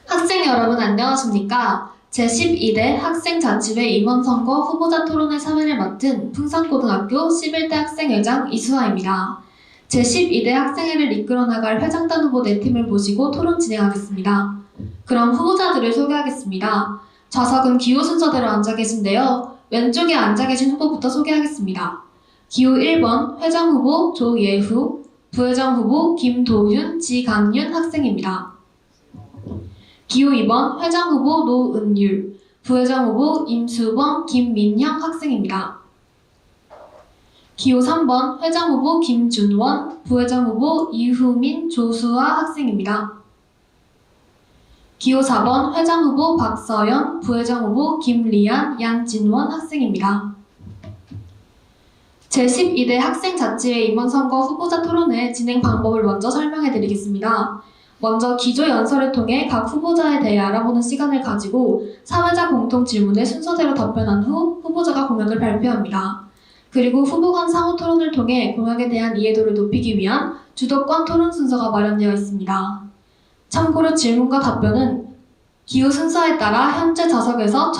학생 여러분 안녕하십니까? 제12대 학생자치회 임원선거 후보자 토론회 3회를 맡은 풍산고등학교 11대 학생회장 이수아입니다. 제12대 학생회를 이끌어 나갈 회장단 후보 4팀을 모시고 토론 진행하겠습니다. 그럼 후보자들을 소개하겠습니다. 좌석은 기호 순서대로 앉아 계신데요. 왼쪽에 앉아 계신 후보부터 소개하겠습니다. 기호 1번 회장 후보 조예후, 부회장 후보 김도윤, 지강윤 학생입니다. 기호 2번 회장 후보 노은율, 부회장 후보 임수범, 김민형 학생입니다. 기호 3번 회장 후보 김준원, 부회장 후보 이후민, 조수아 학생입니다. 기호 4번 회장 후보 박서연, 부회장 후보 김리안, 양진원 학생입니다. 제12대 학생자치회 임원선거 후보자 토론회 진행 방법을 먼저 설명해 드리겠습니다. 먼저 기조연설을 통해 각 후보자에 대해 알아보는 시간을 가지고 사회자 공통 질문에 순서대로 답변한 후 후보자가 공약을 발표합니다. 그리고 후보 간 상호 토론을 통해 공약에 대한 이해도를 높이기 위한 주도권 토론 순서가 마련되어 있습니다. 참고로 질문과 답변은 기호 순서에 따라 현재 좌석에서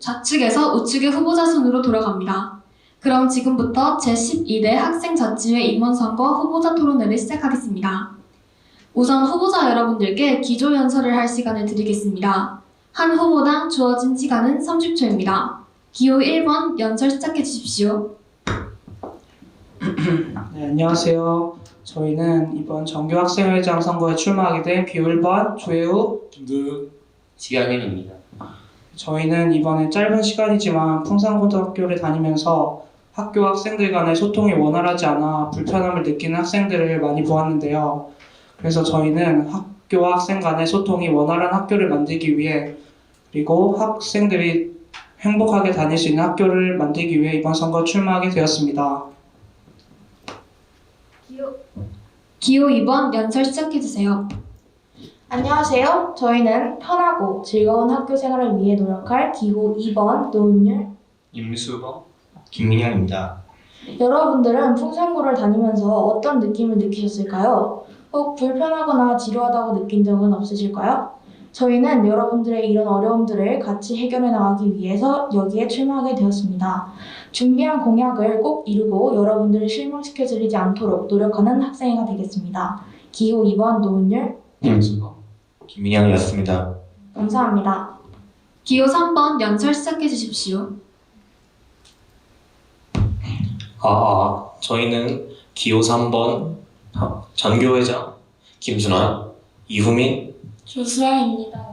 좌측에서 우측의 후보자 순으로 돌아갑니다. 그럼 지금부터 제12대 학생자치회 임원선거 후보자 토론회를 시작하겠습니다. 우선 후보자 여러분들께 기조연설을 할 시간을 드리겠습니다. 한 후보당 주어진 시간은 30초입니다. 기호 1번 연설 시작해 주십시오. 네, 안녕하세요. 저희는 이번 정규학생회장 선거에 출마하게 된 기호 1번 조혜우, 김도윤, 지강현입니다. 저희는 이번에 짧은 시간이지만 풍산고등학교를 다니면서 학교 학생들 간의 소통이 원활하지 않아 불편함을 느끼는 학생들을 많이 보았는데요. 그래서 저희는 학교와 학생 간의 소통이 원활한 학교를 만들기 위해, 그리고 학생들이 행복하게 다닐 수 있는 학교를 만들기 위해 이번 선거에 출마하게 되었습니다. 기호 2번 연설 시작해 주세요. 안녕하세요. 저희는 편하고 즐거운 학교 생활을 위해 노력할 기호 2번 노은율, 임수범, 김민영입니다. 여러분들은 풍산고를 다니면서 어떤 느낌을 느끼셨을까요? 혹 불편하거나 지루하다고 느낀 적은 없으실까요? 저희는 여러분들의 이런 어려움들을 같이 해결해 나가기 위해서 여기에 출마하게 되었습니다. 준비한 공약을 꼭 이루고 여러분들을 실망시켜드리지 않도록 노력하는 학생회가 되겠습니다. 기호 2번 노은율, 임수범, 김민영이었습니다. 감사합니다. 기호 3번 연설 시작해 주십시오. 저희는 기호 3번 전교회장 김준환, 이후민, 조수아입니다.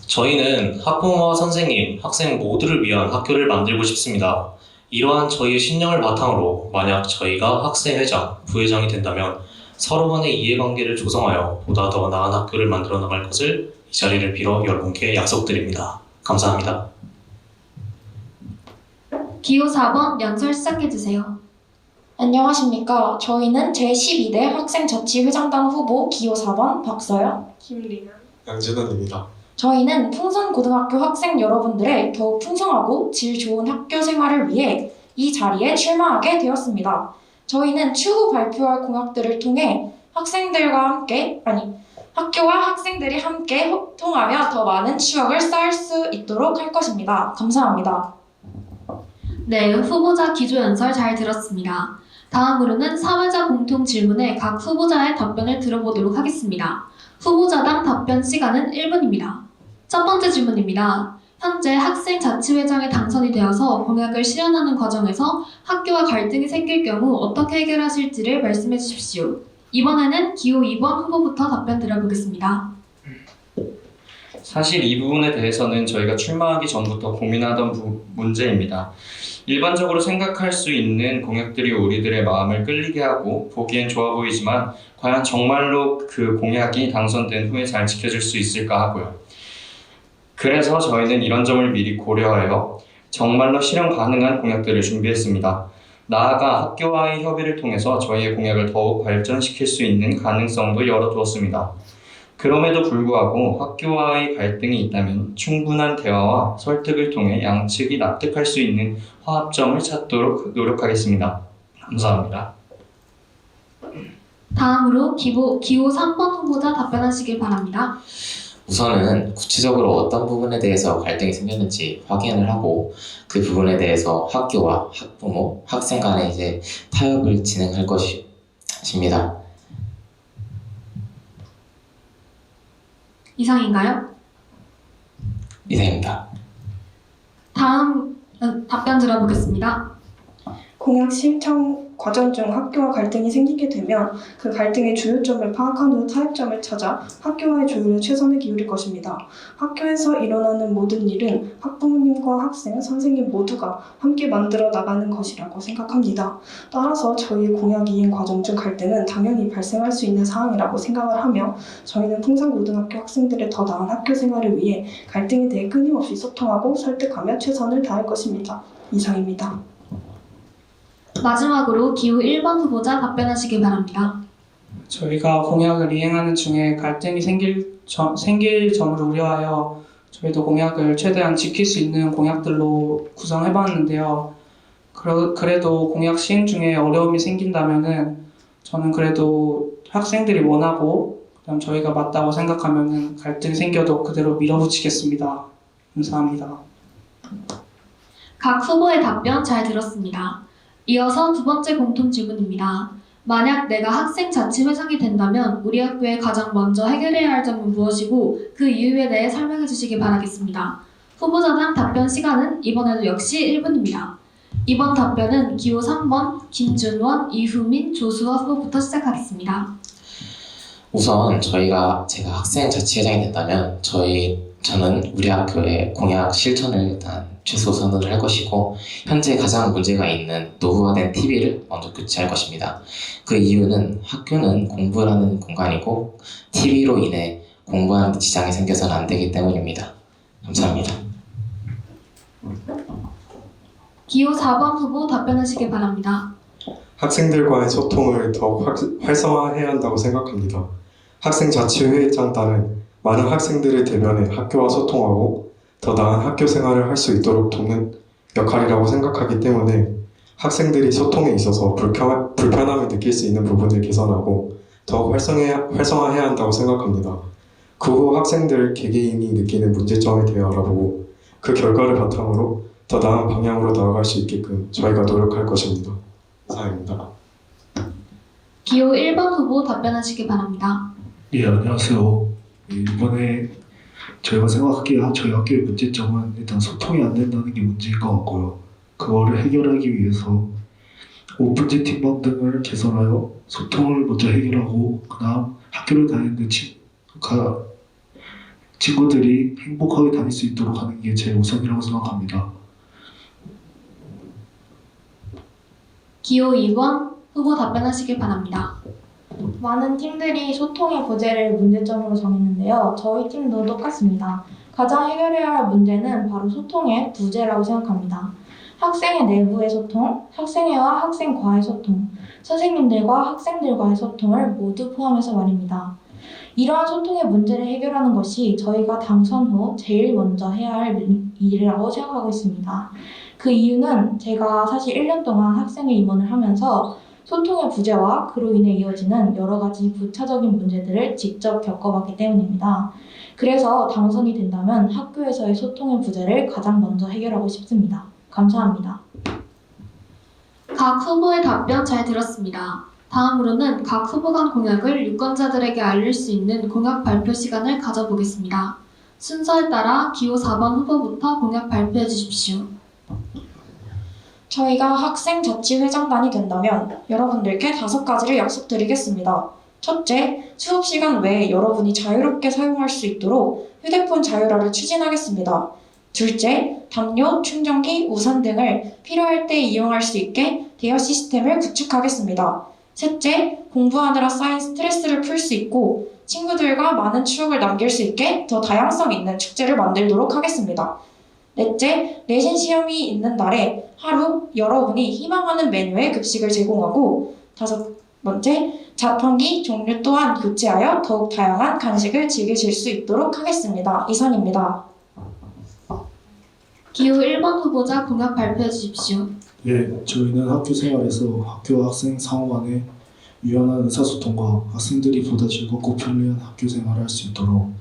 저희는 학부모와 선생님, 학생 모두를 위한 학교를 만들고 싶습니다. 이러한 저희의 신념을 바탕으로 만약 저희가 학생회장, 부회장이 된다면 서로 간의 이해관계를 조성하여 보다 더 나은 학교를 만들어 나갈 것을 이 자리를 빌어 여러분께 약속드립니다. 감사합니다. 기호 4번 연설 시작해 주세요. 안녕하십니까. 저희는 제12대 학생자치회장단 후보 기호 4번 박서연, 김리나, 양진원입니다. 저희는 풍산고등학교 학생 여러분들의 더욱 풍성하고 질 좋은 학교 생활을 위해 이 자리에 출마하게 되었습니다. 저희는 추후 발표할 공약들을 통해 학교와 학생들이 함께 소통하며 더 많은 추억을 쌓을 수 있도록 할 것입니다. 감사합니다. 네, 후보자 기조연설 잘 들었습니다. 다음으로는 사회자 공통 질문에 각 후보자의 답변을 들어보도록 하겠습니다. 후보자당 답변 시간은 1분입니다. 첫 번째 질문입니다. 현재 학생자치회장에 당선이 되어서 공약을 실현하는 과정에서 학교와 갈등이 생길 경우 어떻게 해결하실지를 말씀해 주십시오. 이번에는 기호 2번 후보부터 답변 들어보겠습니다. 사실 이 부분에 대해서는 저희가 출마하기 전부터 고민하던 문제입니다. 일반적으로 생각할 수 있는 공약들이 우리들의 마음을 끌리게 하고 보기엔 좋아 보이지만 과연 정말로 그 공약이 당선된 후에 잘 지켜질 수 있을까 하고요. 그래서 저희는 이런 점을 미리 고려하여 정말로 실현 가능한 공약들을 준비했습니다. 나아가 학교와의 협의를 통해서 저희의 공약을 더욱 발전시킬 수 있는 가능성도 열어두었습니다. 그럼에도 불구하고 학교와의 갈등이 있다면 충분한 대화와 설득을 통해 양측이 납득할 수 있는 화합점을 찾도록 노력하겠습니다. 감사합니다. 다음으로 기호 3번 후보자 답변하시길 바랍니다. 우선은 구체적으로 어떤 부분에 대해서 갈등이 생겼는지 확인을 하고 그 부분에 대해서 학교와 학부모, 학생 간에 이제 타협을 진행할 것입니다. 이상인가요? 이상입니다. 다음 답변 들어보겠습니다. 공약 실천 과정 중 학교와 갈등이 생기게 되면 그 갈등의 주요점을 파악한 후 타협점을 찾아 학교와의 조율에 최선을 기울일 것입니다. 학교에서 일어나는 모든 일은 학부모님과 학생, 선생님 모두가 함께 만들어 나가는 것이라고 생각합니다. 따라서 저희의 공약 이행 과정 중 갈등은 당연히 발생할 수 있는 사항이라고 생각을 하며 저희는 풍산고등학교 학생들의 더 나은 학교 생활을 위해 갈등에 대해 끊임없이 소통하고 설득하며 최선을 다할 것입니다. 이상입니다. 마지막으로 기호 1번 후보자 답변하시길 바랍니다. 저희가 공약을 이행하는 중에 갈등이 생길 점을 우려하여 저희도 공약을 최대한 지킬 수 있는 공약들로 구성해봤는데요. 그래도 공약 시행 중에 어려움이 생긴다면은 저는 그래도 학생들이 원하고 그다음 저희가 맞다고 생각하면은 갈등이 생겨도 그대로 밀어붙이겠습니다. 감사합니다. 각 후보의 답변 잘 들었습니다. 이어서 두 번째 공통 질문입니다. 만약 내가 학생자치회장이 된다면 우리 학교에 가장 먼저 해결해야 할 점은 무엇이고 그 이유에 대해 설명해 주시기 바라겠습니다. 후보자당 답변 시간은 이번에도 역시 1분입니다. 이번 답변은 기호 3번 김준원, 이후민, 조수아 후보부터 시작하겠습니다. 우선 제가 학생자치회장이 된다면 저는 우리 학교의 공약 실천을 일단 최소선을 할 것이고 현재 가장 문제가 있는 노후화된 TV를 먼저 교체할 것입니다. 그 이유는 학교는 공부를 하는 공간이고 TV로 인해 공부하는 데 지장이 생겨서는 안 되기 때문입니다. 감사합니다. 기호 4번 후보 답변하시기 바랍니다. 학생들과의 소통을 더욱 활성화해야 한다고 생각합니다. 학생자치회장단은 많은 학생들을 대면해 학교와 소통하고 더 나은 학교 생활을 할 수 있도록 돕는 역할이라고 생각하기 때문에 학생들이 소통에 있어서 불편함을 느낄 수 있는 부분을 개선하고 더욱 활성화해야 한다고 생각합니다. 그 후 학생들 개개인이 느끼는 문제점에 대해 알아보고 그 결과를 바탕으로 더 나은 방향으로 나아갈 수 있게끔 저희가 노력할 것입니다. 이상입니다. 기호 1번 후보 답변하시기 바랍니다. 예, 안녕하세요. 이번에 저희가 생각하기에 저희 학교의 문제점은 일단 소통이 안 된다는 게 문제인 것 같고요. 그거를 해결하기 위해서 오픈제 팀방 등을 개선하여 소통을 먼저 해결하고 그다음 학교를 다니는 친구들이 행복하게 다닐 수 있도록 하는 게 제 우선이라고 생각합니다. 기호 2번 후보 답변하시기 바랍니다. 많은 팀들이 소통의 부재를 문제점으로 정했는데요. 저희 팀도 똑같습니다. 가장 해결해야 할 문제는 바로 소통의 부재라고 생각합니다. 학생의 내부의 소통, 학생회와 학생과의 소통, 선생님들과 학생들과의 소통을 모두 포함해서 말입니다. 이러한 소통의 문제를 해결하는 것이 저희가 당선 후 제일 먼저 해야 할 일이라고 생각하고 있습니다. 그 이유는 제가 사실 1년 동안 학생회 임원을 하면서 소통의 부재와 그로 인해 이어지는 여러 가지 부차적인 문제들을 직접 겪어봤기 때문입니다. 그래서 당선이 된다면 학교에서의 소통의 부재를 가장 먼저 해결하고 싶습니다. 감사합니다. 각 후보의 답변 잘 들었습니다. 다음으로는 각 후보 간 공약을 유권자들에게 알릴 수 있는 공약 발표 시간을 가져보겠습니다. 순서에 따라 기호 4번 후보부터 공약 발표해 주십시오. 저희가 학생자치회장단이 된다면 여러분들께 5가지를 약속드리겠습니다. 첫째, 수업 시간 외에 여러분이 자유롭게 사용할 수 있도록 휴대폰 자율화를 추진하겠습니다. 둘째, 담요, 충전기, 우산 등을 필요할 때 이용할 수 있게 대여 시스템을 구축하겠습니다. 셋째, 공부하느라 쌓인 스트레스를 풀 수 있고 친구들과 많은 추억을 남길 수 있게 더 다양성 있는 축제를 만들도록 하겠습니다. 넷째, 내신 시험이 있는 날에 하루 여러분이 희망하는 메뉴의 급식을 제공하고, 다섯 번째, 자판기 종류 또한 교체하여 더욱 다양한 간식을 즐기실 수 있도록 하겠습니다. 이상입니다. 기호 1번 후보자 공약 발표해 주십시오. 예, 저희는 학교 생활에서 학교와 학생 상호 간의 유연한 의사소통과 학생들이 보다 즐겁고 편리한 학교 생활을 할 수 있도록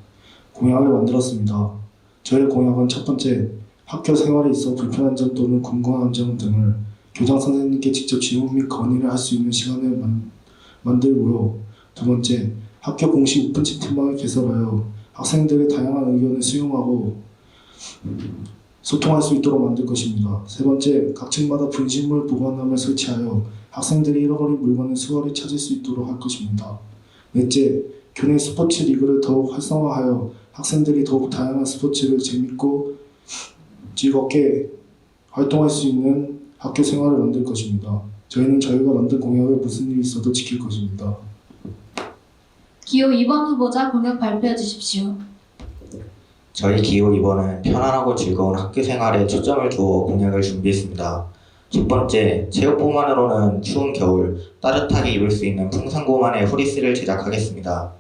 공약을 만들었습니다. 저희 공약은 첫 번째, 학교 생활에 있어 불편한 점 또는 궁금한 점 등을 교장 선생님께 직접 질문 및 건의를 할 수 있는 시간을 만들고요. 두 번째, 학교 공식 오픈 채팅방을 개설하여 학생들의 다양한 의견을 수용하고 소통할 수 있도록 만들 것입니다. 세 번째, 각 층마다 분실물 보관함을 설치하여 학생들이 잃어버린 물건을 수월히 찾을 수 있도록 할 것입니다. 넷째, 교내 스포츠 리그를 더욱 활성화하여 학생들이 더욱 다양한 스포츠를 재밌고 즐겁게 활동할 수 있는 학교 생활을 만들 것입니다. 저희는 저희가 만든 공약을 무슨 일이 있어도 지킬 것입니다. 기호 2번 후보자 공약 발표해 주십시오. 저희 기호 2번은 편안하고 즐거운 학교 생활에 초점을 두어 공약을 준비했습니다. 첫 번째, 체육복만으로는 추운 겨울 따뜻하게 입을 수 있는 풍산고만의 후리스를 제작하겠습니다.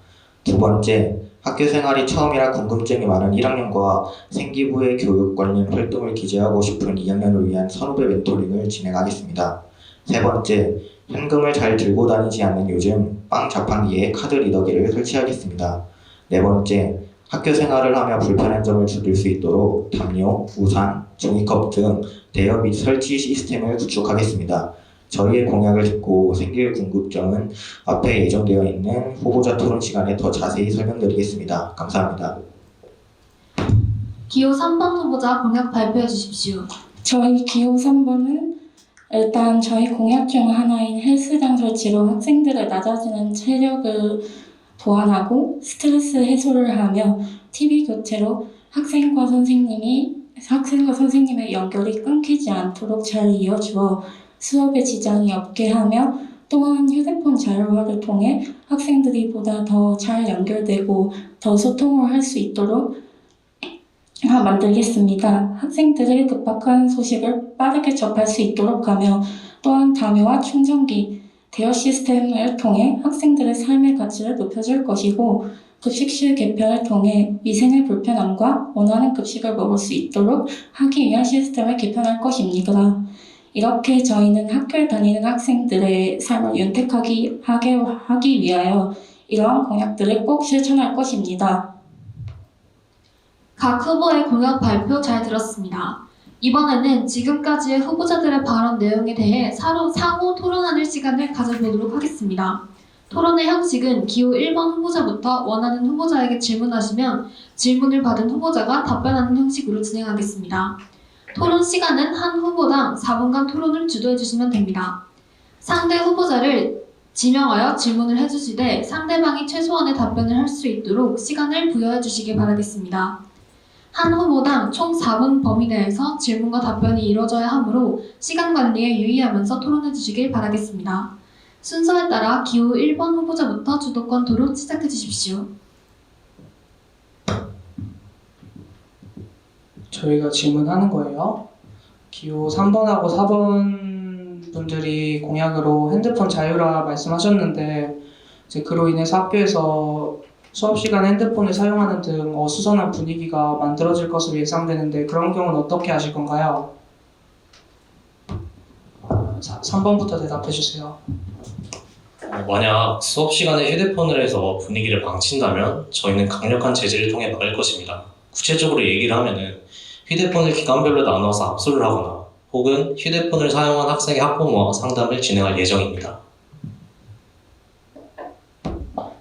두 번째, 학교 생활이 처음이라 궁금증이 많은 1학년과 생기부의 교육 관련 활동을 기재하고 싶은 2학년을 위한 선후배 멘토링을 진행하겠습니다. 세 번째, 현금을 잘 들고 다니지 않는 요즘 빵 자판기에 카드 리더기를 설치하겠습니다. 네 번째, 학교 생활을 하며 불편한 점을 줄일 수 있도록 담요, 우산, 종이컵 등 대여 및 설치 시스템을 구축하겠습니다. 저희의 공약을 듣고 생길 궁금점은 앞에 예정되어 있는 후보자 토론 시간에 더 자세히 설명드리겠습니다. 감사합니다. 기호 3번 후보자 공약 발표해 주십시오. 저희 기호 3번은 일단 저희 공약 중 하나인 헬스장 설치로 학생들의 낮아지는 체력을 보완하고 스트레스 해소를 하며 TV 교체로 학생과 선생님의 연결이 끊기지 않도록 잘 이어주어 수업에 지장이 없게 하며, 또한 휴대폰 자율화를 통해 학생들이 보다 더 잘 연결되고 더 소통을 할 수 있도록 만들겠습니다. 학생들이 급박한 소식을 빠르게 접할 수 있도록 하며, 또한 담요와 충전기, 대여 시스템을 통해 학생들의 삶의 가치를 높여줄 것이고, 급식실 개편을 통해 위생의 불편함과 원하는 급식을 먹을 수 있도록 하기 위한 시스템을 개편할 것입니다. 이렇게 저희는 학교에 다니는 학생들의 삶을 윤택하게 하기 위하여 이러한 공약들을 꼭 실천할 것입니다. 각 후보의 공약 발표 잘 들었습니다. 이번에는 지금까지의 후보자들의 발언 내용에 대해 상호 토론하는 시간을 가져보도록 하겠습니다. 토론의 형식은 기호 1번 후보자부터 원하는 후보자에게 질문하시면 질문을 받은 후보자가 답변하는 형식으로 진행하겠습니다. 토론 시간은 한 후보당 4분간 토론을 주도해 주시면 됩니다. 상대 후보자를 지명하여 질문을 해주시되 상대방이 최소한의 답변을 할 수 있도록 시간을 부여해 주시기 바라겠습니다. 한 후보당 총 4분 범위 내에서 질문과 답변이 이루어져야 하므로 시간 관리에 유의하면서 토론해 주시길 바라겠습니다. 순서에 따라 기호 1번 후보자부터 주도권 토론 시작해 주십시오. 저희가 질문하는 거예요. 기호 3번하고 4번 분들이 공약으로 핸드폰 자율화 말씀하셨는데, 이제 그로 인해서 학교에서 수업 시간에 핸드폰을 사용하는 등 어수선한 분위기가 만들어질 것으로 예상되는데, 그런 경우는 어떻게 하실 건가요? 3번부터 대답해 주세요. 만약 수업 시간에 휴대폰을 해서 분위기를 망친다면 저희는 강력한 제재를 통해 막을 것입니다. 구체적으로 얘기를 하면은 휴대폰을 기간별로 나눠서 압수를 하거나 혹은 휴대폰을 사용한 학생의 학부모와 상담을 진행할 예정입니다.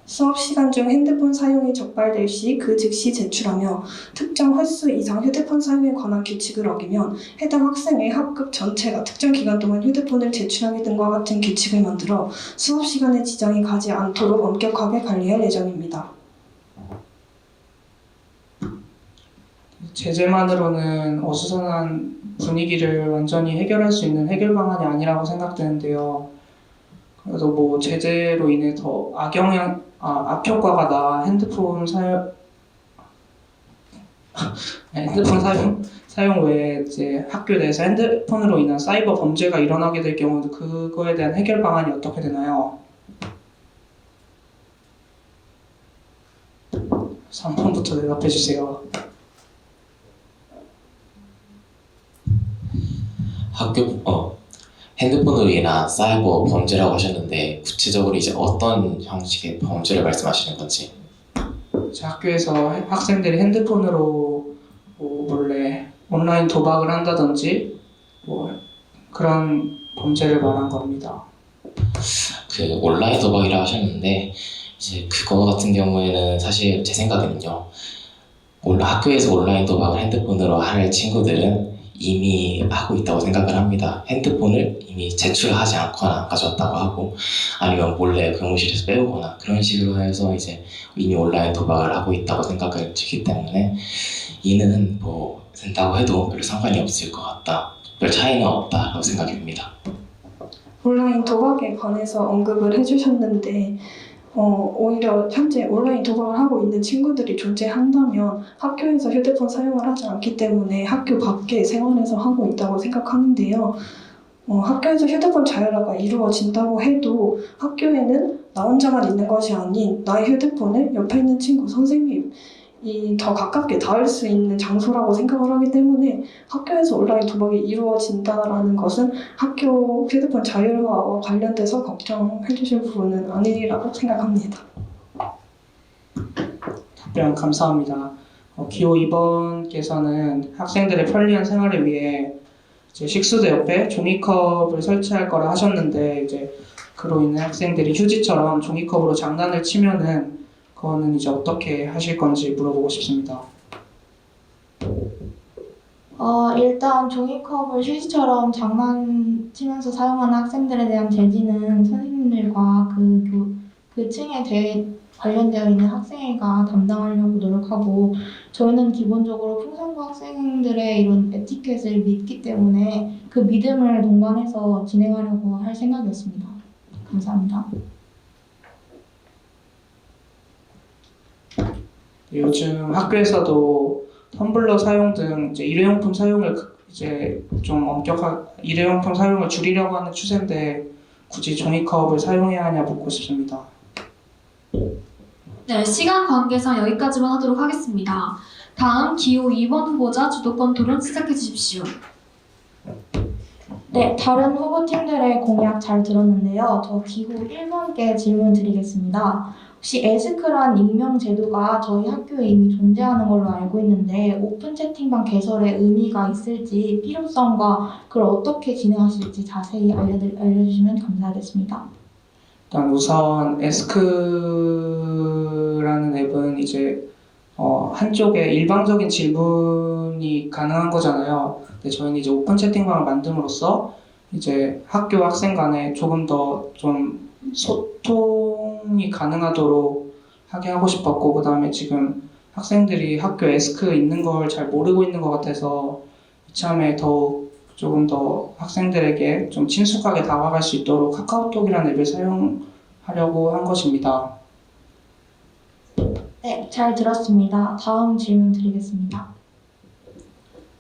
수업 시간 중 핸드폰 사용이 적발될 시 그 즉시 제출하며, 특정 횟수 이상 휴대폰 사용에 관한 규칙을 어기면 해당 학생의 학급 전체가 특정 기간 동안 휴대폰을 제출하기 등과 같은 규칙을 만들어 수업 시간에 지장이 가지 않도록 엄격하게 관리할 예정입니다. 제재만으로는 어수선한 분위기를 완전히 해결할 수 있는 해결 방안이 아니라고 생각되는데요. 그래도 뭐 제재로 인해 더 앞효과가 핸드폰 사용 외에 이제 학교 내에서 핸드폰으로 인한 사이버 범죄가 일어나게 될 경우도 그거에 대한 해결 방안이 어떻게 되나요? 3번부터 대답해 주세요. 핸드폰으로 인한 사이버 범죄라고 하셨는데 구체적으로 이제 어떤 형식의 범죄를 말씀하시는 건지. 제 학교에서 학생들이 핸드폰으로 몰래 온라인 도박을 한다든지 그런 범죄를 말한 겁니다. 그 온라인 도박이라고 하셨는데 이제 그거 같은 경우에는 사실 제 생각에는요. 학교에서 온라인 도박을 핸드폰으로 할 친구들은 이미 하고 있다고 생각을 합니다. 핸드폰을 이미 제출하지 않거나 가져왔다고 하고 아니면 몰래 교무실에서 빼오거나 그런 식으로 해서 이제 이미 온라인 도박을 하고 있다고 생각을 들기 때문에 이는 된다고 해도 별 상관이 없을 것 같다. 별 차이는 없다라고 생각이 듭니다. 온라인 도박에 관해서 언급을 해주셨는데 오히려 현재 온라인 도박을 하고 있는 친구들이 존재한다면 학교에서 휴대폰 사용을 하지 않기 때문에 학교 밖에 생활에서 하고 있다고 생각하는데요. 학교에서 휴대폰 자율화가 이루어진다고 해도 학교에는 나 혼자만 있는 것이 아닌 나의 휴대폰에 옆에 있는 친구, 선생님이 더 가깝게 닿을 수 있는 장소라고 생각을 하기 때문에 학교에서 온라인 도박이 이루어진다라는 것은 학교 휴대폰 자율화와 관련돼서 걱정해 주실 부분은 아니라고 생각합니다. 답변 감사합니다. 기호 2번께서는 학생들의 편리한 생활을 위해 이제 식수대 옆에 종이컵을 설치할 거라 하셨는데 이제 그로 인해 학생들이 휴지처럼 종이컵으로 장난을 치면은 그거는 이제 어떻게 하실 건지 물어보고 싶습니다. 일단 종이컵을 휴지처럼 장난치면서 사용하는 학생들에 대한 제지는 선생님들과 그 층에 대해 관련되어 있는 학생회가 담당하려고 노력하고 저희는 기본적으로 풍산고 학생들의 이런 에티켓을 믿기 때문에 그 믿음을 동반해서 진행하려고 할 생각이었습니다. 감사합니다. 요즘 학교에서도 텀블러 사용 등 이제 일회용품 사용을 이제 좀 일회용품 사용을 줄이려고 하는 추세인데 굳이 종이컵을 사용해야 하냐 묻고 싶습니다. 네, 시간 관계상 여기까지만 하도록 하겠습니다. 다음 기호 2번 후보자 주도권 토론 시작해 주십시오. 네, 다른 후보팀들의 공약 잘 들었는데요. 저 기호 1번께 질문 드리겠습니다. 혹시 에스크란 익명 제도가 저희 학교에 이미 존재하는 걸로 알고 있는데 오픈 채팅방 개설에 의미가 있을지 필요성과 그걸 어떻게 진행하실지 자세히 알려주시면 감사하겠습니다. 일단 우선 에스크라는 앱은 이제 한쪽에 일방적인 질문이 가능한 거잖아요. 근데 저희는 이제 오픈 채팅방을 만듦으로써 이제 학교 학생 간에 조금 더 좀 소통이 가능하도록 하게 하고 싶었고, 그 다음에 지금 학생들이 학교 에스크 있는 걸 잘 모르고 있는 것 같아서 이참에 더욱 조금 더 학생들에게 좀 친숙하게 다가갈 수 있도록 카카오톡이라는 앱을 사용하려고 한 것입니다. 네, 잘 들었습니다. 다음 질문 드리겠습니다.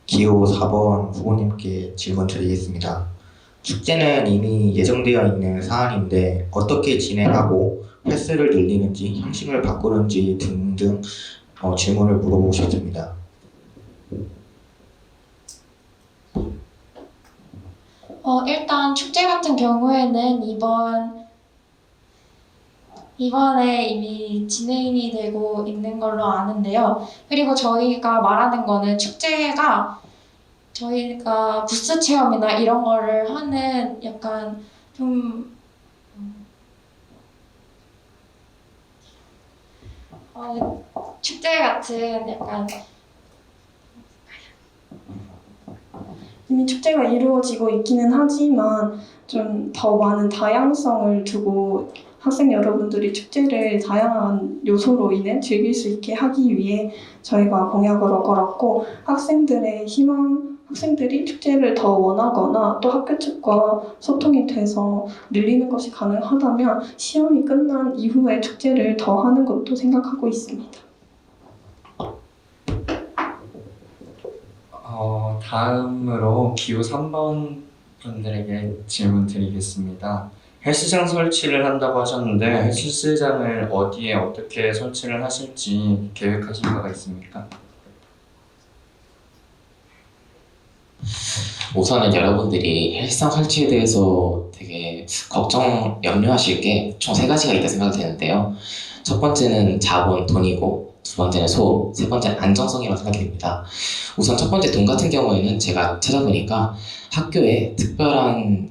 기호 4번 후보님께 질문 드리겠습니다. 축제는 이미 예정되어 있는 사안인데 어떻게 진행하고 횟수를 늘리는지 형식을 바꾸는지 등등 질문을 물어보고 싶습니다. 일단 축제 같은 경우에는 이번에 이미 진행이 되고 있는 걸로 아는데요. 그리고 저희가 말하는 거는 축제가 저희가 부스 체험이나 이런 거를 하는 약간 좀 축제 같은 약간 이미 축제가 이루어지고 있기는 하지만 좀 더 많은 다양성을 두고 학생 여러분들이 축제를 다양한 요소로 인해 즐길 수 있게 하기 위해 저희가 공약을 걸었고 학생들의 희망, 학생들이 축제를 더 원하거나 또 학교 측과 소통이 돼서 늘리는 것이 가능하다면 시험이 끝난 이후에 축제를 더 하는 것도 생각하고 있습니다. 다음으로 기호 3번 분들에게 질문 드리겠습니다. 헬스장 설치를 한다고 하셨는데 헬스장을 어디에 어떻게 설치를 하실지 계획하신 바가 있습니까? 우선은 여러분들이 헬스장 설치에 대해서 되게 염려하실 게 총 3가지가 있다 생각이 되는데요. 첫 번째는 자본, 돈이고, 두 번째는 소음, 세 번째는 안정성이라고 생각이 됩니다. 우선 첫 번째 돈 같은 경우에는 제가 찾아보니까 학교에 특별히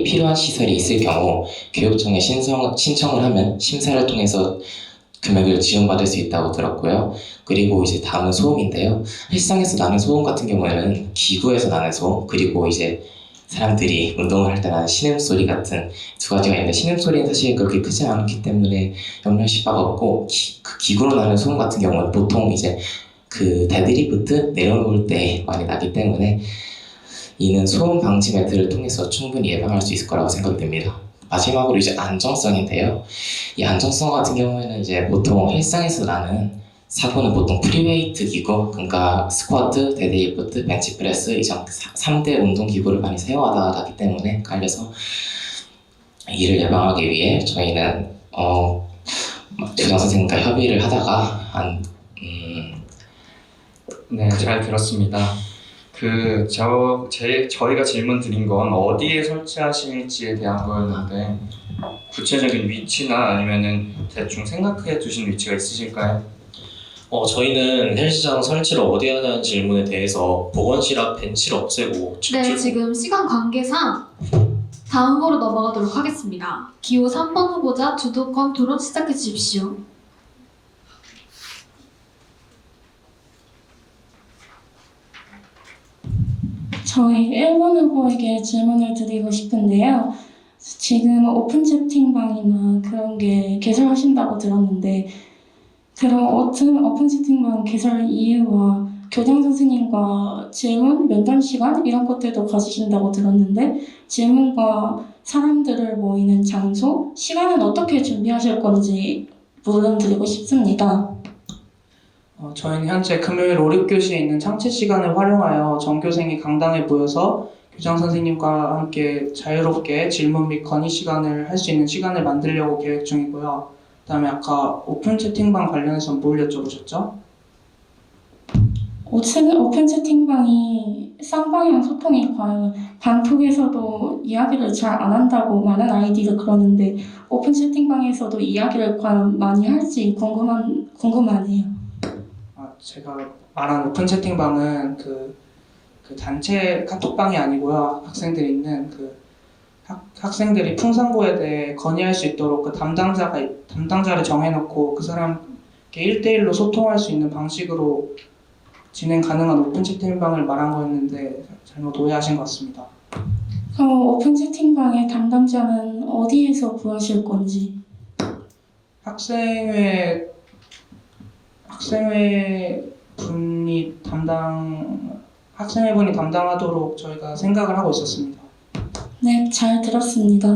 필요한 시설이 있을 경우 교육청에 신청을 하면 심사를 통해서 금액을 지원받을 수 있다고 들었고요. 그리고 이제 다음은 소음인데요. 헬스장에서 나는 소음 같은 경우에는 기구에서 나는 소음, 그리고 이제 사람들이 운동을 할 때 나는 신음소리 같은 2가지가 있는데, 신음소리는 사실 그렇게 크지 않기 때문에 염려하실 바가 없고, 그 기구로 나는 소음 같은 경우는 보통 이제 그 데드리프트 내려놓을 때 많이 나기 때문에 이는 소음 방지 매트를 통해서 충분히 예방할 수 있을 거라고 생각됩니다. 마지막으로 이제 안정성인데요. 이 안정성 같은 경우에는 이제 보통 헬스장에서 나는 사고는 보통 프리웨이트 기구, 그러니까 스쿼트, 데드리프트, 벤치프레스 이런 3대 운동 기구를 많이 사용하다 나기 때문에 깔려서 이를 예방하기 위해 저희는 교장 선생님과 협의를 하다가 네, 잘 들었습니다. 저희가 질문 드린 건 어디에 설치하실지에 대한 거였는데 구체적인 위치나 아니면은 대충 생각해 두신 위치가 있으실까요? 저희는 헬스장 설치를 어디에 하냐는 질문에 대해서 보건실 앞 벤치를 없애고 네, 지금 시간 관계상 다음으로 넘어가도록 하겠습니다. 기호 3번 후보자 주도권 토론 시작해 주십시오. 저희 1번 후보에게 질문을 드리고 싶은데요. 지금 오픈 채팅방이나 그런 게 개설하신다고 들었는데, 그럼 오픈 채팅방 개설 이유와 교장 선생님과 질문, 면담 시간 이런 것들도 가지신다고 들었는데, 질문과 사람들을 모이는 장소, 시간은 어떻게 준비하실 건지 물어드리고 싶습니다. 저희는 현재 금요일 5, 6교시에 있는 창체 시간을 활용하여 전교생이 강당에 모여서 교장 선생님과 함께 자유롭게 질문 및 건의 시간을 할 수 있는 시간을 만들려고 계획 중이고요. 그다음에 아까 오픈 채팅방 관련해서 뭘 여쭤보셨죠? 오픈 채팅방이 쌍방향 소통이 과연 반톡에서도 이야기를 잘 안 한다고 많은 아이디가 그러는데, 오픈 채팅방에서도 이야기를 과연 많이 할지 궁금하네요. 제가 말한 오픈 채팅방은 그 단체 카톡방이 아니고요. 학생들이 있는 학생들이 풍산고에 대해 건의할 수 있도록 그 담당자를 정해놓고 그 사람께 1대1로 소통할 수 있는 방식으로 진행 가능한 오픈 채팅방을 말한 거였는데 잘못 오해하신 것 같습니다. 그럼 오픈 채팅방의 담당자는 어디에서 구하실 건지? 학생회 분이 담당하도록 저희가 생각을 하고 있었습니다. 네, 잘 들었습니다.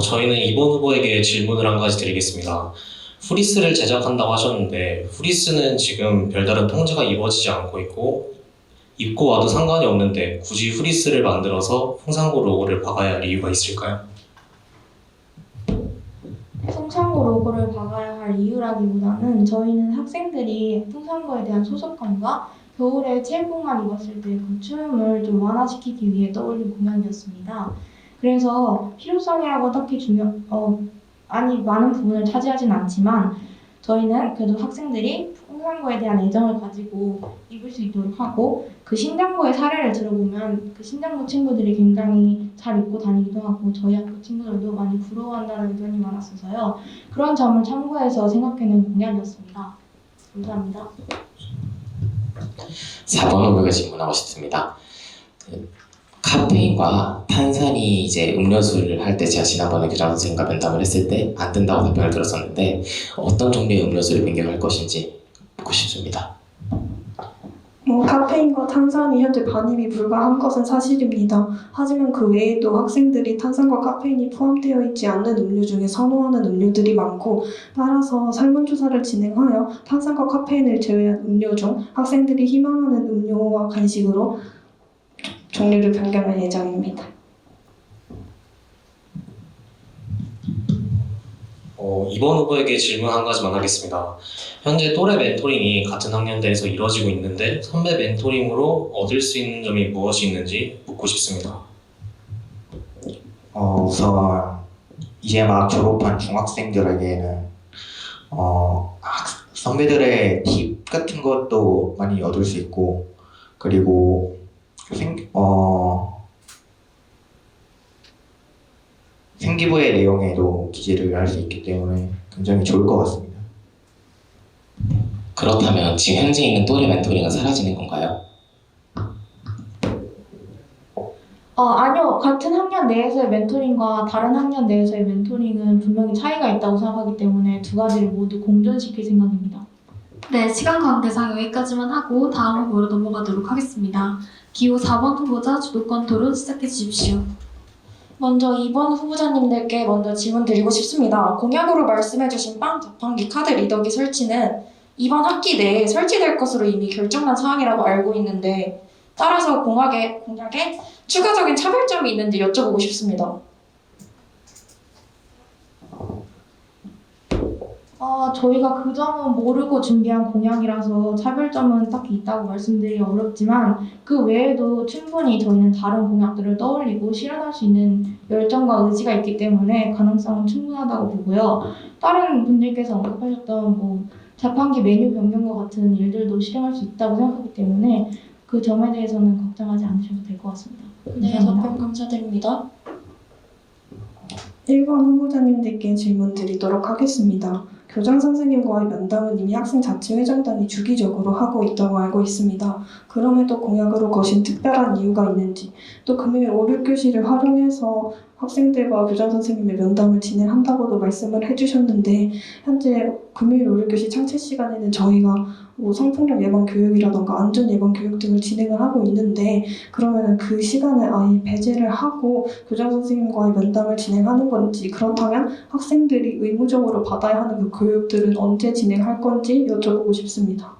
저희는 2번 후보에게 질문을 한 가지 드리겠습니다. 후리스를 제작한다고 하셨는데, 후리스는 지금 별다른 통제가 이루어지지 않고 있고, 입고 와도 상관이 없는데 굳이 후리스를 만들어서 풍산고 로고를 박아야 할 이유가 있을까요? 풍산고 로고를 박아야 할 이유라기보다는 저희는 학생들이 풍산고에 대한 소속감과 겨울에 체육복만 입었을 때 그 춤을 좀 완화시키기 위해 떠올린 공연이었습니다. 그래서 필요성이라고 딱히 많은 부분을 차지하진 않지만 저희는 그래도 학생들이 풍산고에 대한 애정을 가지고 입을 수 있도록 하고, 그 신장고의 사례를 들어보면 그 신장고 친구들이 굉장히 잘 입고 다니기도 하고 저희 학교 친구들도 많이 부러워한다는 의견이 많았어서요. 그런 점을 참고해서 생각해낸 공약이었습니다. 감사합니다. 4번 후보가 질문하고 싶습니다. 카페인과 탄산이 이제 음료수를 할 때 제가 지난번에 교장 선생님과 면담을 했을 때 안 된다고 답변을 들었었는데 어떤 종류의 음료수를 변경할 것인지 묻고 싶습니다. 카페인과 탄산이 현재 반입이 불가한 것은 사실입니다. 하지만 그 외에도 학생들이 탄산과 카페인이 포함되어 있지 않는 음료 중에 선호하는 음료들이 많고, 따라서 설문조사를 진행하여 탄산과 카페인을 제외한 음료 중 학생들이 희망하는 음료와 간식으로 종류를 변경할 예정입니다. 이번 후보에게 질문 한 가지만 하겠습니다. 현재 또래 멘토링이 같은 학년대에서 이루어지고 있는데 선배 멘토링으로 얻을 수 있는 점이 무엇이 있는지 묻고 싶습니다. 우선 이제 막 졸업한 중학생들에게는 선배들의 팁 같은 것도 많이 얻을 수 있고, 그리고 생기부의 내용에도 기재를 할 수 있기 때문에 굉장히 좋을 것 같습니다. 그렇다면 지금 현재 있는 또래 멘토링은 사라지는 건가요? 아니요. 같은 학년 내에서의 멘토링과 다른 학년 내에서의 멘토링은 분명히 차이가 있다고 생각하기 때문에 두 가지를 모두 공존시킬 생각입니다. 네, 시간 관계상 여기까지만 하고 다음 후보로 넘어가도록 하겠습니다. 기호 4번 후보자 주도권 토론 시작해 주십시오. 먼저 2번 후보자님들께 먼저 질문 드리고 싶습니다. 공약으로 말씀해주신 빵 자판기 카드 리더기 설치는 이번 학기 내에 설치될 것으로 이미 결정난 사항이라고 알고 있는데, 따라서 공약에 추가적인 차별점이 있는지 여쭤보고 싶습니다. 저희가 그 점은 모르고 준비한 공약이라서 차별점은 딱히 있다고 말씀드리기 어렵지만, 그 외에도 충분히 저희는 다른 공약들을 떠올리고 실현할 수 있는 열정과 의지가 있기 때문에 가능성은 충분하다고 보고요. 다른 분들께서 언급하셨던 자판기 메뉴 변경과 같은 일들도 실행할 수 있다고 생각하기 때문에 그 점에 대해서는 걱정하지 않으셔도 될 것 같습니다. 네, 감사합니다. 답변 감사드립니다. 1번 후보자님들께 질문 드리도록 하겠습니다. 교장 선생님과의 면담은 이미 학생자치회장단이 주기적으로 하고 있다고 알고 있습니다. 그럼에도 공약으로 거신 특별한 이유가 있는지, 또 금요일 5, 6교시를 활용해서 학생들과 교장 선생님의 면담을 진행한다고도 말씀을 해주셨는데, 현재 금요일 5, 6교시 창체 시간에는 저희가 성폭력 예방 교육이라던가 안전 예방 교육 등을 진행을 하고 있는데, 그러면 그 시간을 아예 배제를 하고 교장 선생님과의 면담을 진행하는 건지, 그렇다면 학생들이 의무적으로 받아야 하는 그 교육들은 언제 진행할 건지 여쭤보고 싶습니다.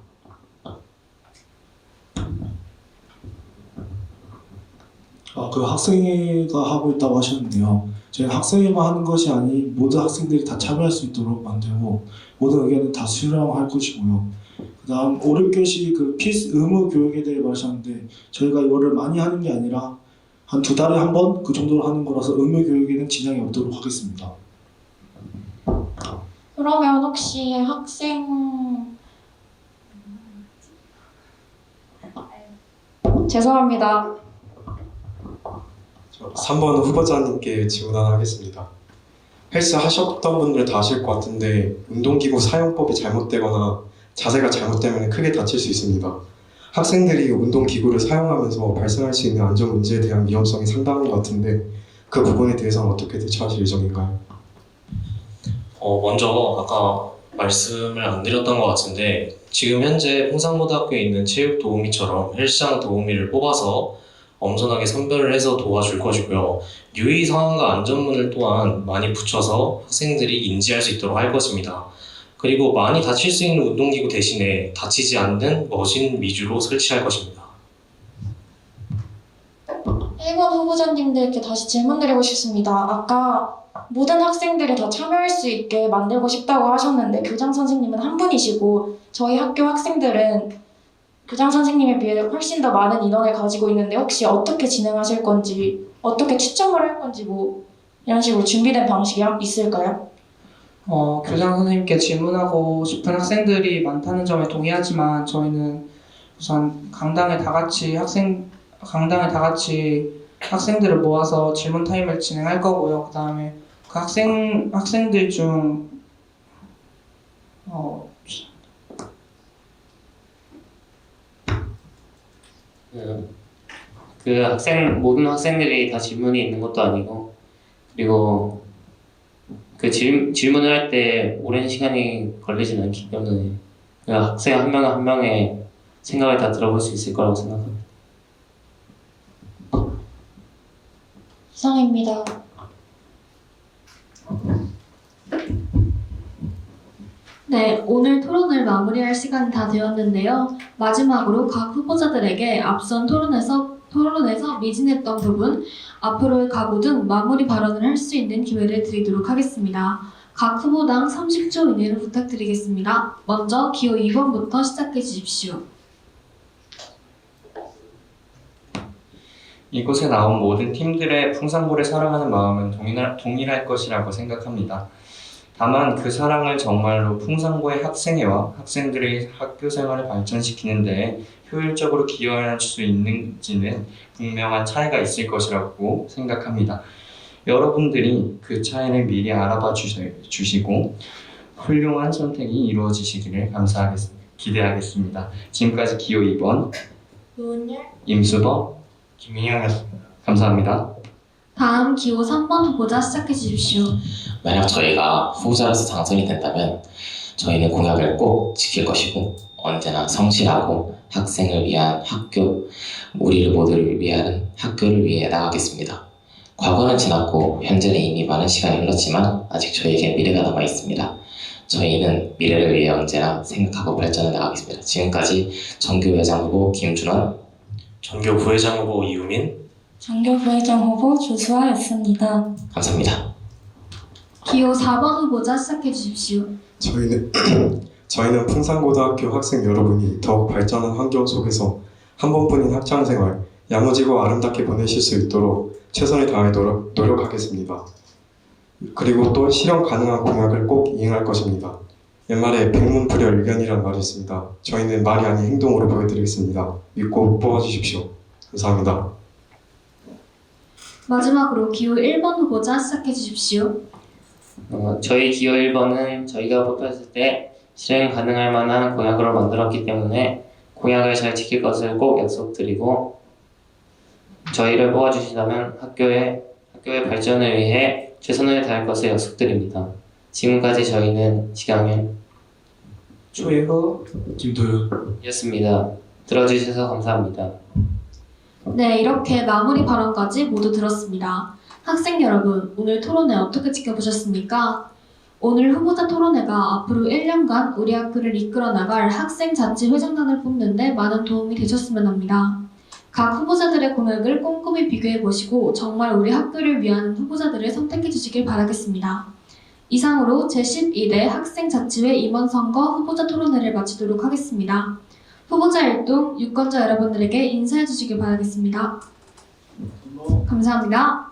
그 학생회가 하고 있다고 하셨는데요. 저희는 학생회만 하는 것이 아닌 모든 학생들이 다 참여할 수 있도록 만들고 모든 의견은 다 수렴할 것이고요. 그다음 5, 6교시 의무 교육에 대해 말하셨는데, 저희가 이거를 많이 하는 게 아니라 한 2달에 한 번 그 정도로 하는 거라서 의무 교육에는 지장이 없도록 하겠습니다. 그러면 혹시 죄송합니다. 3번 후보자님께 질문 하나 하겠습니다. 헬스 하셨던 분들 다 아실 것 같은데 운동기구 사용법이 잘못되거나 자세가 잘못되면 크게 다칠 수 있습니다. 학생들이 운동기구를 사용하면서 발생할 수 있는 안전 문제에 대한 위험성이 상당한 것 같은데 그 부분에 대해서는 어떻게 대처하실 예정인가요? 먼저 아까 말씀을 안 드렸던 것 같은데, 지금 현재 풍산고등학교에 있는 체육 도우미처럼 헬스장 도우미를 뽑아서 엄선하게 선별을 해서 도와줄 것이고요. 유의사항과 안전문을 또한 많이 붙여서 학생들이 인지할 수 있도록 할 것입니다. 그리고 많이 다칠 수 있는 운동기구 대신에 다치지 않는 머신 위주로 설치할 것입니다. 1번 후보자님들께 다시 질문 드리고 싶습니다. 아까 모든 학생들이 다 참여할 수 있게 만들고 싶다고 하셨는데, 교장 선생님은 한 분이시고 저희 학교 학생들은 교장 선생님에 비해 훨씬 더 많은 인원을 가지고 있는데, 혹시 어떻게 진행하실 건지, 어떻게 추첨을 할 건지 이런 식으로 준비된 방식이 있을까요? 교장 선생님께 질문하고 싶은 학생들이 많다는 점에 동의하지만, 저희는 우선 강당에 다 같이 학생들을 모아서 질문 타임을 진행할 거고요. 그 다음에 그 학생들 중 모든 학생들이 다 질문이 있는 것도 아니고, 그리고 그 질문을 할 때 오랜 시간이 걸리진 않기 때문에 그 학생 한 명 한 명의 생각을 다 들어볼 수 있을 거라고 생각합니다. 이상입니다. 네, 오늘 토론을 마무리할 시간이 다 되었는데요. 마지막으로 각 후보자들에게 앞선 토론에서 미진했던 부분, 앞으로의 각오 등 마무리 발언을 할 수 있는 기회를 드리도록 하겠습니다. 각 후보당 30초 이내로 부탁드리겠습니다. 먼저 기호 2번부터 시작해 주십시오. 이곳에 나온 모든 팀들의 풍산고를 사랑하는 마음은 동일할 것이라고 생각합니다. 다만 그 사랑을 정말로 풍산고의 학생회와 학생들의 학교 생활을 발전시키는 데에 효율적으로 기여할 수 있는지는 분명한 차이가 있을 것이라고 생각합니다. 여러분들이 그 차이를 미리 알아봐 주시고 훌륭한 선택이 이루어지시기를 기대하겠습니다. 지금까지 기호 2번 임수더 김민영이었습니다. 감사합니다. 다음 기호 3번 후보자 시작해 주십시오. 만약 저희가 후보자로서 당선이 된다면 저희는 공약을 꼭 지킬 것이고 언제나 성실하고 학생을 위한 학교, 우리를 모두를 위한 학교를 위해 나가겠습니다. 과거는 지났고 현재는 이미 많은 시간이 흘렀지만 아직 저희에게 미래가 남아 있습니다. 저희는 미래를 위해 언제나 생각하고 발전해 나가겠습니다. 지금까지 정교회장 후보 김준원, 전교 부회장 후보 이우민, 장교 부회장 후보 조수아였습니다. 감사합니다. 기호 4번 후보자 시작해 주십시오. 저희는 풍산고등학교 학생 여러분이 더욱 발전한 환경 속에서 한 번뿐인 학창생활 야무지고 아름답게 보내실 수 있도록 최선을 다해 노력하겠습니다. 그리고 또 실현 가능한 공약을 꼭 이행할 것입니다. 옛말에 백문불여일견이라는 말이 있습니다. 저희는 말이 아닌 행동으로 보여드리겠습니다. 믿고 뽑아주십시오. 감사합니다. 마지막으로 기호 1번 후보자 시작해 주십시오. 저희 기호 1번은 저희가 뽑혔을 때 실행 가능할 만한 공약으로 만들었기 때문에 공약을 잘 지킬 것을 꼭 약속드리고 저희를 뽑아주시다면 학교의 발전을 위해 최선을 다할 것을 약속드립니다. 지금까지 저희는 지강현, 조예호, 김도윤이었습니다. 들어주셔서 감사합니다. 네, 이렇게 마무리 발언까지 모두 들었습니다. 학생 여러분, 오늘 토론회 어떻게 지켜보셨습니까? 오늘 후보자 토론회가 앞으로 1년간 우리 학교를 이끌어 나갈 학생자치회장단을 뽑는 데 많은 도움이 되셨으면 합니다. 각 후보자들의 공약을 꼼꼼히 비교해보시고 정말 우리 학교를 위한 후보자들을 선택해 주시길 바라겠습니다. 이상으로 제12대 학생자치회 임원선거 후보자 토론회를 마치도록 하겠습니다. 후보자 일동 유권자 여러분들에게 인사해 주시길 바라겠습니다. 감사합니다.